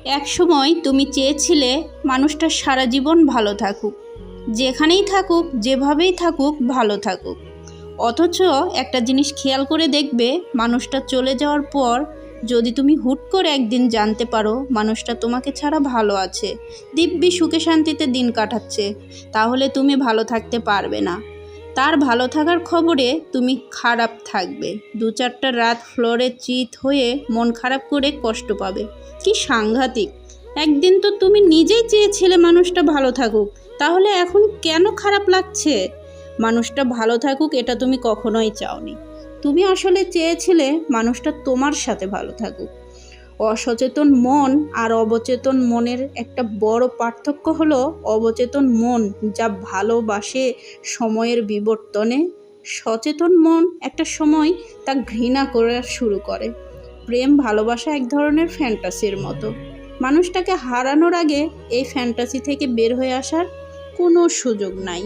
একসময় তুমি চেয়েছিলে মানুষটা সারা জীবন ভালো থাকুক, যেখানেই থাকুক যেভাবেই থাকুক ভালো থাকুক। অথচ একটা জিনিস খেয়াল করে দেখবে, মানুষটা চলে যাওয়ার পর যদি তুমি হুট করে একদিন জানতে পারো মানুষটা তোমাকে ছাড়া ভালো আছে, দিব্যি সুখে শান্তিতে দিন কাটাচ্ছে, তাহলে তুমি ভালো থাকতে পারবে না। তার ভালো থাকার খবরে তুমি খারাপ থাকবে, 2-4টা রাত ফ্লোরে চিত হয়ে মন খারাপ করে কষ্ট পাবে। কি সাংঘাতিক! একদিন তো তুমি নিজেই চেয়েছিলে মানুষটা ভালো থাকুক, তাহলে এখন কেন খারাপ লাগছে? মানুষটা ভালো থাকুক এটা তুমি কখনোই চাওনি। তুমি আসলে চেয়েছিলে মানুষটা তোমার সাথে ভালো থাকুক। অসচেতন মন আর অবচেতন মনের একটা বড় পার্থক্য হলো, অবচেতন মন যা ভালোবাসে সময়ের বিবর্তনে, সচেতন মন একটা সময় তা ঘৃণা করা শুরু করে। প্রেম ভালোবাসা এক ধরনের ফ্যান্টাসির মতো। মানুষটাকে হারানোর আগে এই ফ্যান্টাসি থেকে বের হয়ে আসার কোনো সুযোগ নাই।